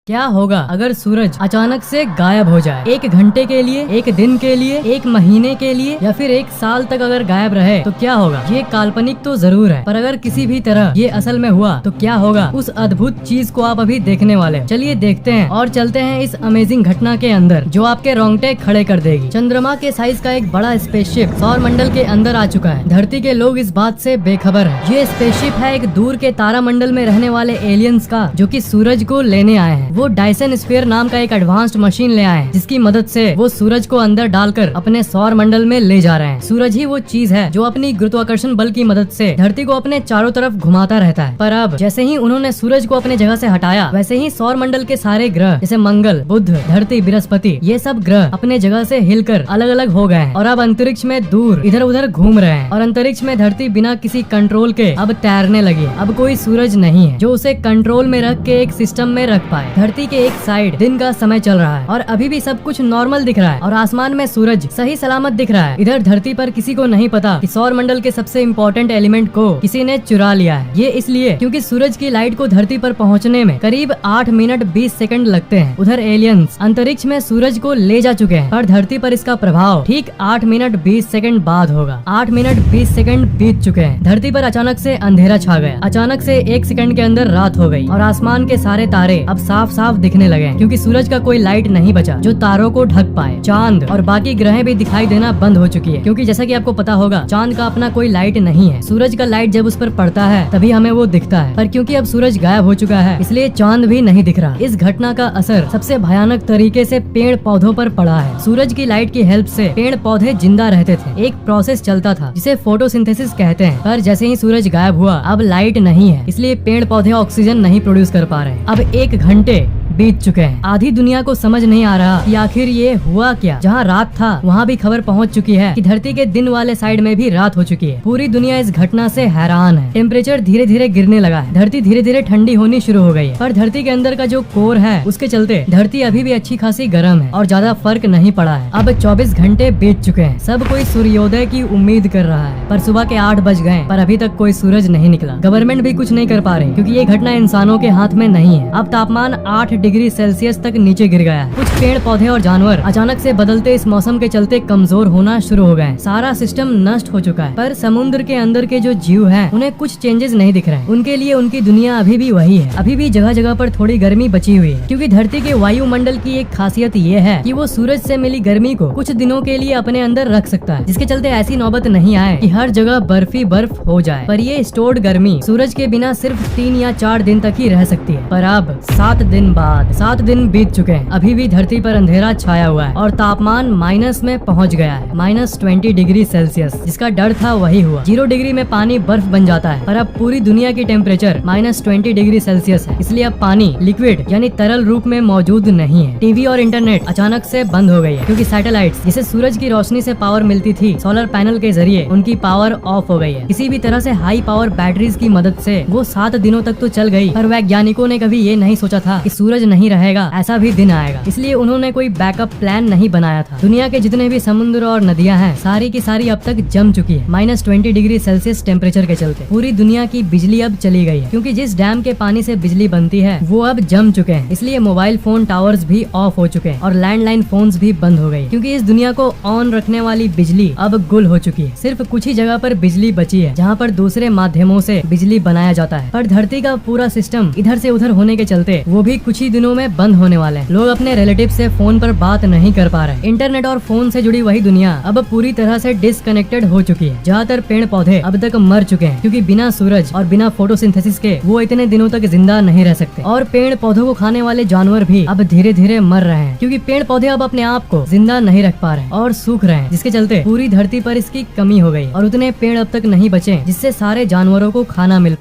क्या होगा अगर सूरज अचानक से गायब हो जाए? एक घंटे के लिए, एक दिन के लिए, एक महीने के लिए या फिर एक साल तक अगर गायब रहे तो क्या होगा? ये काल्पनिक तो जरूर है, पर अगर किसी भी तरह ये असल में हुआ तो क्या होगा? उस अद्भुत चीज को आप अभी देखने वाले हैं। चलिए देखते हैं और चलते हैं इस अमेजिंग घटना के अंदर जो आपके रोंगटे खड़े कर देगी। चंद्रमा के साइज का एक बड़ा स्पेसशिप सौर मंडल के अंदर आ चुका है। धरती के लोग इस बात से बेखबर है। ये स्पेसशिप है एक दूर के तारा मंडल में रहने वाले एलियंस का, जो कि सूरज को लेने आए हैं। वो डायसन स्फीयर नाम का एक एडवांस्ड मशीन ले आए हैं, जिसकी मदद से वो सूरज को अंदर डालकर अपने सौर मंडल में ले जा रहे हैं। सूरज ही वो चीज है जो अपनी गुरुत्वाकर्षण बल की मदद से धरती को अपने चारों तरफ घुमाता रहता है। पर अब जैसे ही उन्होंने सूरज को अपने जगह से हटाया, वैसे ही सौर मंडल के सारे ग्रह जैसे मंगल, बुध, धरती, बृहस्पति, ये सब ग्रह अपने जगह से हिलकर अलग अलग हो गए हैं और अब अंतरिक्ष में दूर इधर उधर घूम रहे हैं। और अंतरिक्ष में धरती बिना किसी कंट्रोल के अब तैरने लगी। अब कोई सूरज नहीं है जो उसे कंट्रोल में रख के एक सिस्टम में रख पाए। धरती के एक साइड दिन का समय चल रहा है और अभी भी सब कुछ नॉर्मल दिख रहा है और आसमान में सूरज सही सलामत दिख रहा है। इधर धरती पर किसी को नहीं पता कि सौर मंडल के सबसे इम्पोर्टेंट एलिमेंट को किसी ने चुरा लिया है। ये इसलिए क्योंकि सूरज की लाइट को धरती पर पहुंचने में करीब 8 मिनट 20 सेकंड लगते हैं। उधर एलियंस अंतरिक्ष में सूरज को ले जा चुके हैं, पर धरती पर इसका प्रभाव ठीक 8 मिनट 20 सेकंड बाद होगा। 8 मिनट 20 सेकंड बीत चुके हैं। धरती पर अचानक से अंधेरा छा गया। अचानक से 1 सेकंड के अंदर रात हो गई और आसमान के सारे तारे अब साफ साफ दिखने लगे हैं, क्योंकि सूरज का कोई लाइट नहीं बचा जो तारों को ढक पाए। चांद और बाकी ग्रह भी दिखाई देना बंद हो चुकी है, क्योंकि जैसा कि आपको पता होगा चांद का अपना कोई लाइट नहीं है। सूरज का लाइट जब उस पर पड़ता है तभी हमें वो दिखता है, पर क्योंकि अब सूरज गायब हो चुका है इसलिए चांद भी नहीं दिख रहा। इस घटना का असर सबसे भयानक तरीके से पेड़ पौधों पर पड़ा है। सूरज की लाइट की हेल्प से पेड़ पौधे जिंदा रहते थे। एक प्रोसेस चलता था जिसे फोटोसिंथेसिस कहते हैं, पर जैसे ही सूरज गायब हुआ अब लाइट नहीं है, इसलिए पेड़ पौधे ऑक्सीजन नहीं प्रोड्यूस कर पा रहे। अब 1 घंटे बीत चुके हैं। आधी दुनिया को समझ नहीं आ रहा कि आखिर ये हुआ क्या। जहाँ रात था वहाँ भी खबर पहुँच चुकी है कि धरती के दिन वाले साइड में भी रात हो चुकी है। पूरी दुनिया इस घटना से हैरान है। टेम्परेचर धीरे धीरे गिरने लगा है। धरती धीरे धीरे ठंडी होनी शुरू हो गई है, पर धरती के अंदर का जो कोर है उसके चलते धरती अभी भी अच्छी खासी गर्म है और ज्यादा फर्क नहीं पड़ा है। अब 24 घंटे बीत चुके हैं। सब कोई सूर्योदय की उम्मीद कर रहा है, पर सुबह के 8 बज गए पर अभी तक कोई सूरज नहीं निकला। गवर्नमेंट भी कुछ नहीं कर पा रही, क्योंकि ये घटना इंसानों के हाथ में नहीं है। अब तापमान 8 डिग्री सेल्सियस तक नीचे गिर गया है। कुछ पेड़ पौधे और जानवर अचानक से बदलते इस मौसम के चलते कमजोर होना शुरू हो गए। सारा सिस्टम नष्ट हो चुका है, पर समुद्र के अंदर के जो जीव हैं उन्हें कुछ चेंजेस नहीं दिख रहे हैं। उनके लिए उनकी दुनिया अभी भी वही है। अभी भी जगह जगह पर थोड़ी गर्मी बची हुई है, क्योंकि धरती के वायुमंडल की एक खासियत ये है कि वो सूरज से मिली गर्मी को कुछ दिनों के लिए अपने अंदर रख सकता है, जिसके चलते ऐसी नौबत नहीं आए कि हर जगह बर्फी बर्फ हो जाए। पर ये स्टोर्ड गर्मी सूरज के बिना सिर्फ 3 या 4 दिन तक ही रह सकती है। पर अब 7 दिन बाद 7 दिन बीत चुके हैं। अभी भी धरती पर अंधेरा छाया हुआ है और तापमान माइनस में पहुंच गया है, -20 डिग्री सेल्सियस। जिसका डर था वही हुआ। 0 डिग्री में पानी बर्फ बन जाता है, पर अब पूरी दुनिया की टेम्परेचर -20 डिग्री सेल्सियस है। इसलिए अब पानी लिक्विड यानी तरल रूप में मौजूद नहीं है। टीवी और इंटरनेट अचानक से बंद हो गई है, क्योंकि सैटेलाइट्स जिसे सूरज की रोशनी से पावर मिलती थी सोलर पैनल के जरिए, उनकी पावर ऑफ हो गई है। किसी भी तरह से हाई पावर बैटरीज की मदद से वो 7 दिनों तक तो चल गई, पर वैज्ञानिकों ने कभी ये नहीं सोचा था कि सूरज नहीं रहेगा, ऐसा भी दिन आएगा। इसलिए उन्होंने कोई बैकअप प्लान नहीं बनाया था। दुनिया के जितने भी समुद्र और नदियां हैं सारी की सारी अब तक जम चुकी है। -20 डिग्री सेल्सियस टेम्परेचर के चलते पूरी दुनिया की बिजली अब चली गई है, क्योंकि जिस डैम के पानी से बिजली बनती है वो अब जम चुके हैं। इसलिए मोबाइल फोन टावर्स भी ऑफ हो चुके हैं और लैंडलाइन फोन्स भी बंद हो गई, क्योंकि इस दुनिया को ऑन रखने वाली बिजली अब गुल हो चुकी है। सिर्फ कुछ ही जगह पर बिजली बची है जहाँ पर दूसरे माध्यमों से बिजली बनाया जाता है, पर धरती का पूरा सिस्टम इधर से उधर होने के चलते वो भी कुछ ही दिनों में बंद होने वाले हैं। लोग अपने रिलेटिव से फोन पर बात नहीं कर पा रहे। इंटरनेट और फोन से जुड़ी वही दुनिया अब पूरी तरह से डिसकनेक्टेड हो चुकी है। ज्यादातर पेड़ पौधे अब तक मर चुके हैं, क्योंकि बिना सूरज और बिना फोटोसिंथेसिस के वो इतने दिनों तक जिंदा नहीं रह सकते। और पेड़ पौधों को खाने वाले जानवर भी अब धीरे धीरे मर रहे हैं, क्योंकि पेड़ पौधे अब अपने आप को जिंदा नहीं रख पा रहे और सूख रहे हैं, जिसके चलते पूरी धरती पर इसकी कमी हो गई और उतने पेड़ अब तक नहीं बचे जिससे सारे जानवरों को खाना मिल